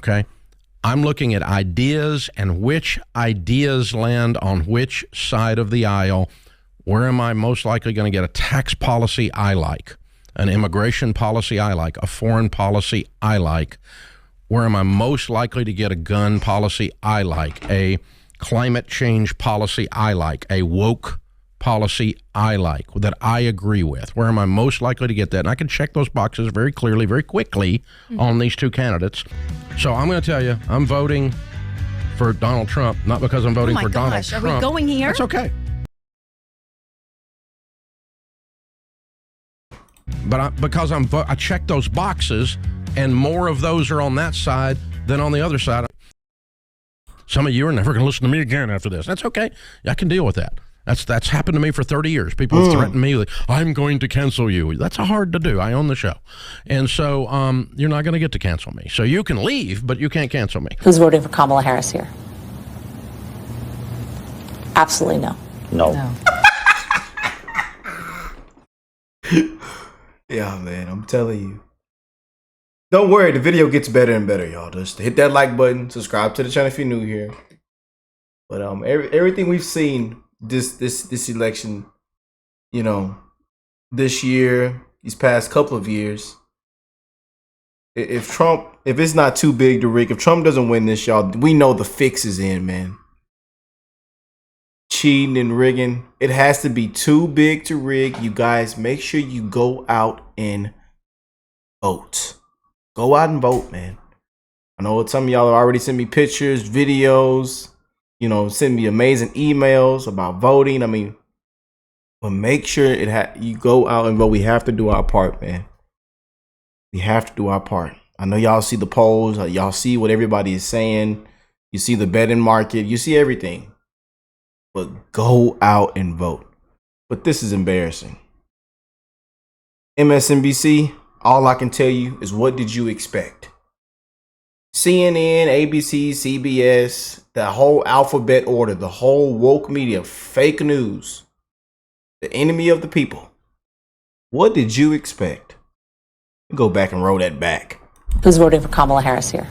okay? I'm looking at ideas and which ideas land on which side of the aisle. Where am I most likely going to get a tax policy I like, an immigration policy I like, a foreign policy I like? Where am I most likely to get a gun policy I like, a climate change policy I like, a woke policy I like, that I agree with? Where am I most likely to get that? And I can check those boxes very clearly, very quickly on these two candidates. So I'm going to tell you, I'm voting for Donald Trump, not because I'm voting for Donald Trump. Are we going here? That's okay. But because I check those boxes, and more of those are on that side than on the other side. Some of you are never going to listen to me again after this. That's okay. I can deal with that. That's happened to me for 30 years. People have threatened me, like, I'm going to cancel you. That's hard to do. I own the show. And so you're not going to get to cancel me. So you can leave, but you can't cancel me. Who's voting for Kamala Harris here? Absolutely no. No. Yeah, man, I'm telling you. Don't worry, the video gets better and better, y'all. Just hit that like button, subscribe to the channel if you're new here. But everything we've seen this election, you know, this year, these past couple of years, if it's not too big to Rick, if Trump doesn't win this, y'all, we know the fix is in, man. Cheating and rigging, it has to be too big to rig. You guys, make sure you go out and vote. Go out and vote, man. I know some of y'all have already sent me pictures, videos, you know, send me amazing emails about voting. I mean, but make sure you go out and vote. We have to do our part, man. We have to do our part. I know y'all see the polls. Y'all see what everybody is saying. You see the betting market. You see everything. But go out and vote. But this is embarrassing. MSNBC, all I can tell you is, what did you expect? CNN, ABC, CBS, the whole alphabet order, the whole woke media, fake news, the enemy of the people. What did you expect? Go back and roll that back. Who's voting for Kamala Harris here?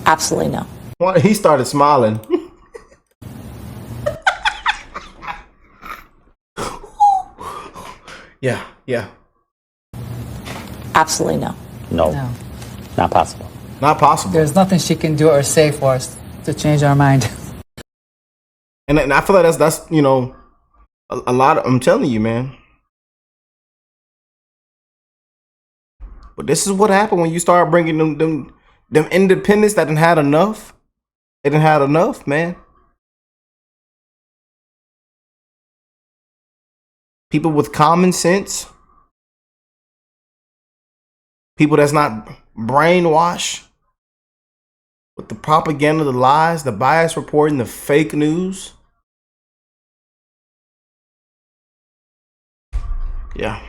Absolutely no. Well, he started smiling. Yeah. Absolutely no. No. Not possible. Not possible. There's nothing she can do or say for us to change our mind. And I feel like that's you know, a lot of, I'm telling you, man. But this is what happened when you start bringing them independents that didn't had enough. They didn't had enough, man. People with common sense. People that's not brainwashed with the propaganda, the lies, the bias reporting, the fake news. Yeah.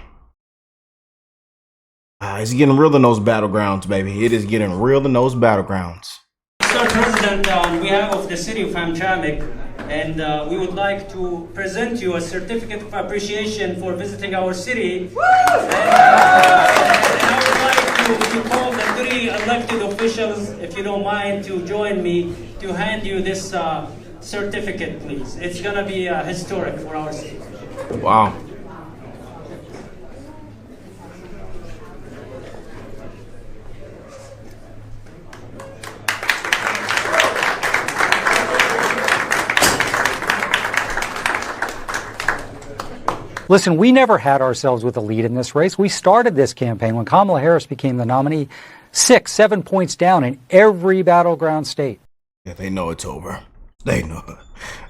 It's getting real in those battlegrounds, baby. It is getting real in those battlegrounds. Mr. President, on behalf of the city of Hamtramck, and we would like to present you a certificate of appreciation for visiting our city. And I would like to call the 3 elected officials, if you don't mind, to join me to hand you this certificate, please. It's going to be historic for our city. Wow. Listen, we never had ourselves with a lead in this race. We started this campaign when Kamala Harris became the nominee 6, 7 points down in every battleground state. Yeah, they know it's over. They know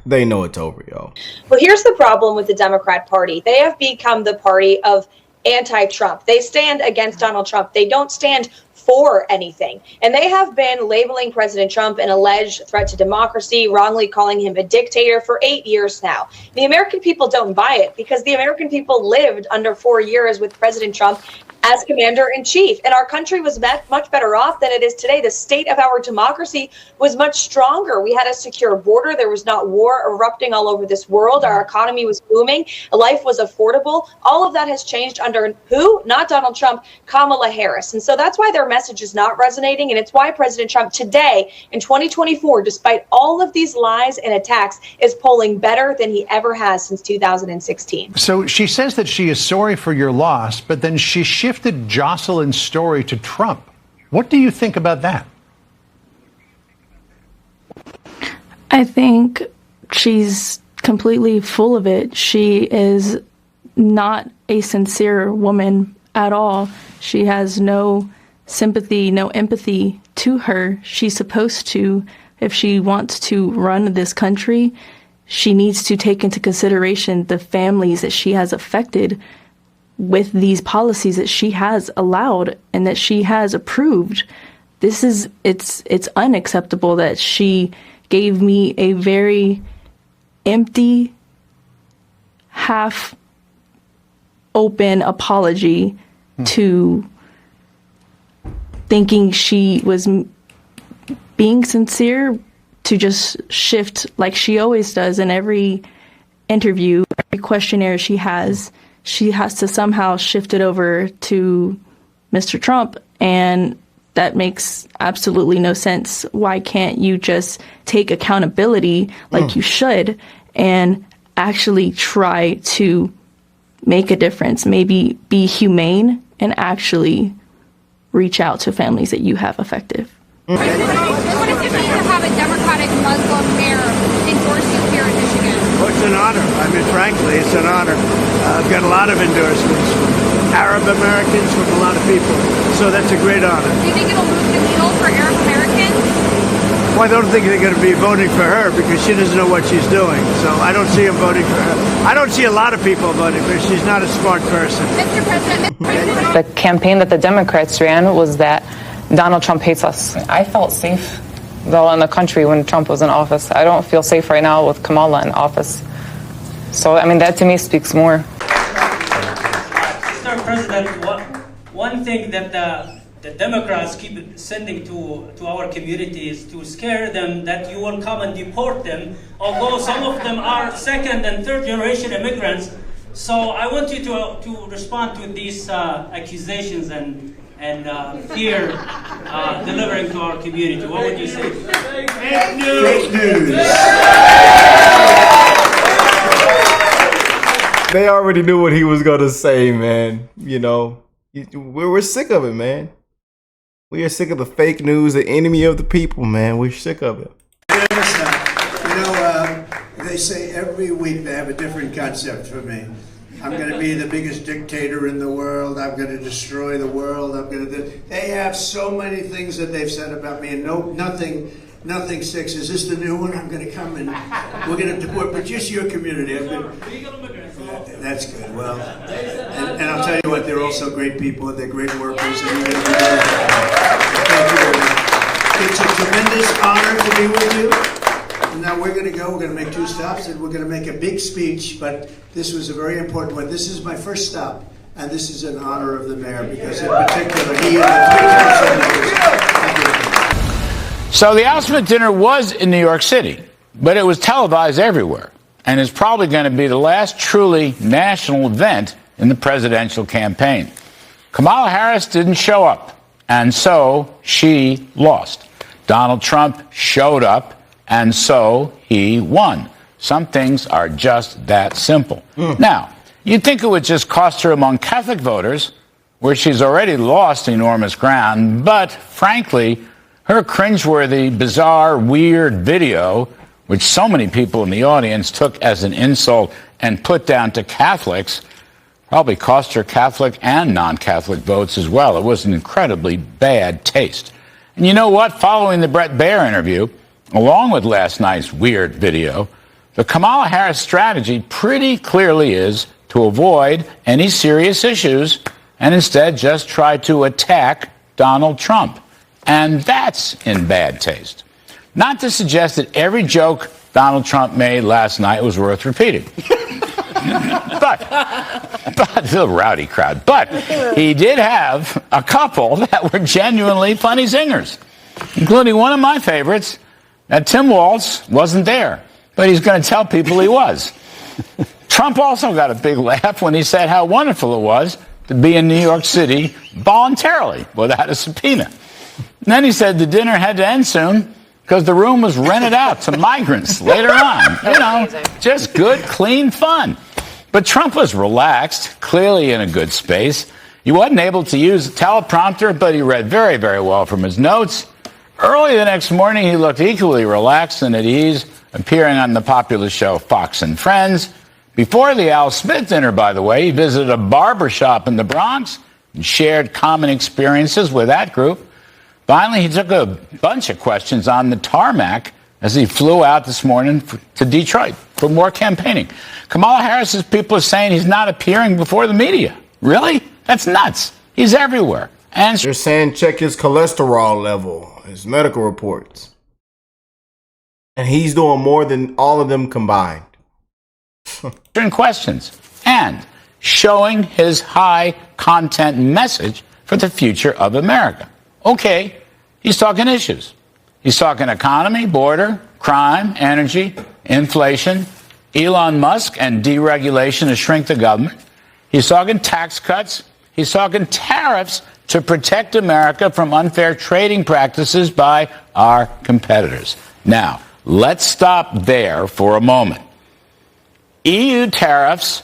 it's over, y'all. Well, here's the problem with the Democrat Party. They have become the party of anti-Trump. They stand against Donald Trump. They don't stand for anything. And they have been labeling President Trump an alleged threat to democracy, wrongly calling him a dictator for 8 years now. The American people don't buy it because the American people lived under 4 years with President Trump as commander-in-chief. And our country was much better off than it is today. The state of our democracy was much stronger. We had a secure border. There was not war erupting all over this world. Our economy was booming. Life was affordable. All of that has changed under who? Not Donald Trump, Kamala Harris. And so that's why their message is not resonating. And it's why President Trump today in 2024, despite all of these lies and attacks, is polling better than he ever has since 2016. So she says that she is sorry for your loss, but then she shifted Jocelyn's story to Trump. What do you think about that? I think she's completely full of it. She is not a sincere woman at all. She has no sympathy, no empathy to her. She's supposed to, if she wants to run this country, she needs to take into consideration the families that she has affected with these policies that she has allowed and that she has approved. It's unacceptable that she gave me a very empty, half open apology to thinking she was being sincere, to just shift like she always does in every interview, every questionnaire she has to somehow shift it over to Mr. Trump. And that makes absolutely no sense. Why can't you just take accountability like you should and actually try to make a difference? Maybe be humane and actually reach out to families that you have affected. What does it mean to have a Democratic Muslim mayor endorse you here in Michigan? Well, it's an honor. I mean, frankly, it's an honor. I've got a lot of endorsements from Arab Americans, from a lot of people. So that's a great honor. Do you think it'll move the needle for Arab Americans? Well, I don't think they're going to be voting for her because she doesn't know what she's doing. So I don't see them voting for her. I don't see a lot of people voting for her. She's not a smart person. Mr. President, The campaign that the Democrats ran was that Donald Trump hates us. I felt safe, though, in the country when Trump was in office. I don't feel safe right now with Kamala in office. So, I mean, that to me speaks more. Mr. President, one thing that the Democrats keep sending to our communities to scare them that you will come and deport them, although some of them are second and third generation immigrants. So I want you to respond to these accusations and fear delivering to our community. What would you say? Fake news. Fake news. They already knew what he was gonna say, man. You know, we're sick of it, man. We are sick of the fake news, the enemy of the people, man. We're sick of it. You know, they say every week they have a different concept for me. I'm going to be the biggest dictator in the world. I'm going to destroy the world. They have so many things that they've said about me, and nothing sticks. Is this the new one? I'm going to come and we're going to deport, but just your community. That's good. Well, and I'll tell you what, they're also great people. They're great workers. And you're going to be thank you very much. It's a tremendous honor to be with you. Now we're going to go. We're going to make 2 stops, and we're going to make a big speech. But this was a very important one. This is my first stop, and this is in honor of the mayor because, in particular, he and the 3 council members. So the Osmond dinner was in New York City, but it was televised everywhere, and is probably going to be the last truly national event in the presidential campaign. Kamala Harris didn't show up, and so she lost. Donald Trump showed up, and so he won. Some things are just that simple. Now, you'd think it would just cost her among Catholic voters, where she's already lost enormous ground, but frankly, her cringeworthy, bizarre, weird video, which so many people in the audience took as an insult and put down to Catholics, probably cost her Catholic and non-Catholic votes as well. It was an incredibly bad taste. And you know what? Following the Bret Baier interview, along with last night's weird video, the Kamala Harris strategy pretty clearly is to avoid any serious issues and instead just try to attack Donald Trump. And that's in bad taste. Not to suggest that every joke Donald Trump made last night was worth repeating. but a rowdy crowd. But he did have a couple that were genuinely funny singers, including one of my favorites, that Tim Walz wasn't there, but he's going to tell people he was. Trump also got a big laugh when he said how wonderful it was to be in New York City voluntarily without a subpoena. And then he said the dinner had to end soon because the room was rented out to migrants later on. You know, just good, clean fun. But Trump was relaxed, clearly in a good space. He wasn't able to use a teleprompter, but he read very, very well from his notes. Early the next morning, he looked equally relaxed and at ease, appearing on the popular show Fox and Friends. Before the Al Smith dinner, by the way, he visited a barber shop in the Bronx and shared common experiences with that group. Finally, he took a bunch of questions on the tarmac as he flew out this morning to Detroit for more campaigning. Kamala Harris's people are saying he's not appearing before the media. Really? That's nuts. He's everywhere. And they're saying check his cholesterol level, his medical reports. And he's doing more than all of them combined. Questions and showing his high content message for the future of America. Okay, he's talking issues. He's talking economy, border, crime, energy, inflation, Elon Musk and deregulation to shrink the government. He's talking tax cuts. He's talking tariffs to protect America from unfair trading practices by our competitors. Now, let's stop there for a moment. EU tariffs,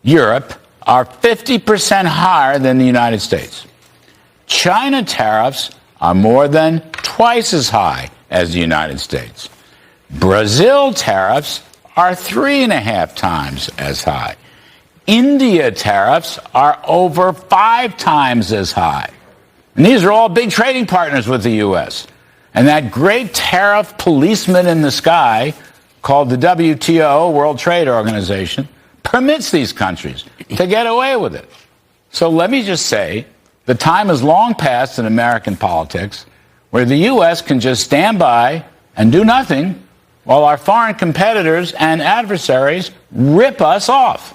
Europe, are 50% higher than the United States. China tariffs are more than twice as high as the United States. Brazil tariffs are 3.5 times as high. India tariffs are over 5 times as high. And these are all big trading partners with the U.S. And that great tariff policeman in the sky called the WTO, World Trade Organization, permits these countries to get away with it. So let me just say, the time is long past in American politics where the U.S. can just stand by and do nothing while our foreign competitors and adversaries rip us off.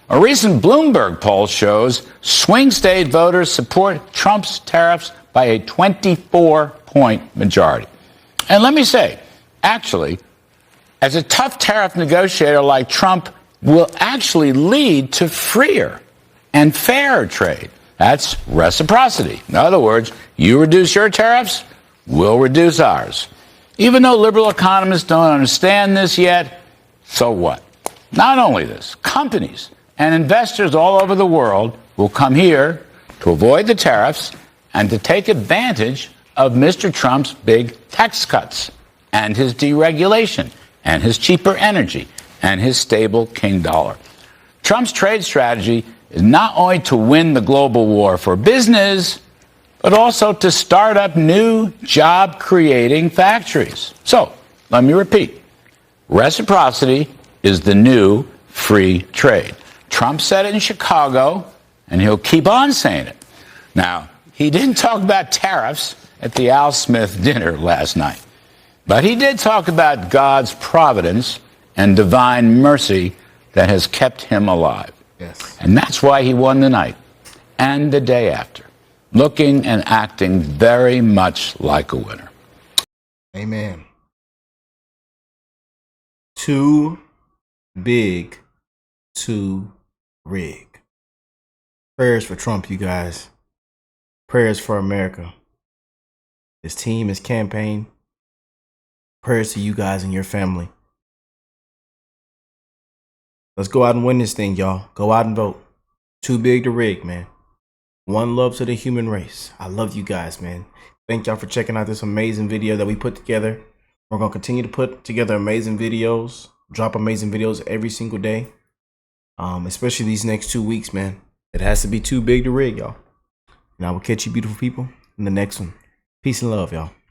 A recent Bloomberg poll shows swing state voters support Trump's tariffs by a 24-point majority. And let me say, actually, as a tough tariff negotiator like Trump will actually lead to freer and fairer trade. That's reciprocity. In other words, you reduce your tariffs, we'll reduce ours. Even though liberal economists don't understand this yet, so what? Not only this, companies and investors all over the world will come here to avoid the tariffs and to take advantage of Mr. Trump's big tax cuts and his deregulation and his cheaper energy and his stable king dollar. Trump's trade strategy is not only to win the global war for business, but also to start up new job-creating factories. So, let me repeat. Reciprocity is the new free trade. Trump said it in Chicago, and he'll keep on saying it. Now, he didn't talk about tariffs at the Al Smith dinner last night, but he did talk about God's providence and divine mercy that has kept him alive. Yes. And that's why he won the night and the day after, looking and acting very much like a winner. Amen. Too big to rig. Prayers for Trump, you guys. Prayers for America. His team, his campaign. Prayers to you guys and your family. Let's go out and win this thing, y'all. Go out and vote. Too big to rig, man. One love to the human race. I love you guys, man. Thank y'all for checking out this amazing video that we put together. We're going to continue to put together amazing videos, drop amazing videos every single day. Especially these next 2 weeks, man. It has to be too big to rig, y'all. And I will catch you beautiful people in the next one. Peace and love, y'all.